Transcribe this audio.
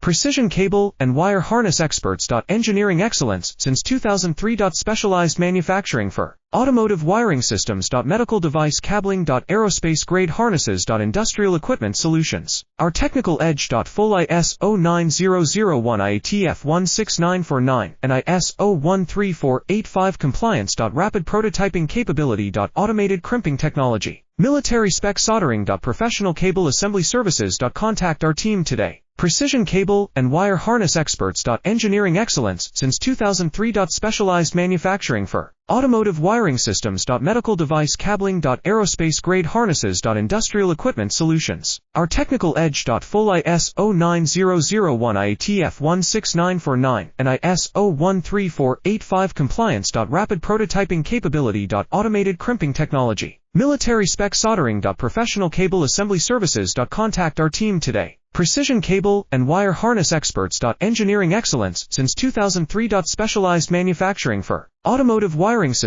Precision cable and wire harness experts. Engineering excellence since 2003. Specialized manufacturing for automotive wiring systems. Medical device cabling. Aerospace grade harnesses. Industrial equipment solutions. Our technical edge. Full ISO9001 IATF 16949 and ISO13485 compliance. Rapid prototyping capability. Automated crimping technology. Military spec soldering. Professional cable assembly services. Contact our team today. Precision cable and wire harness experts. Engineering excellence since 2003. Specialized manufacturing for automotive wiring systems. Medical device cabling. Aerospace grade harnesses. Industrial equipment solutions. Our technical edge. Full ISO9001 IATF 16949 and ISO13485 compliance. Rapid prototyping capability. Automated crimping technology. Military spec soldering. Professional cable assembly services. Contact our team today. Precision cable and wire harness experts. Engineering excellence since 2003. Specialized manufacturing for automotive wiring systems.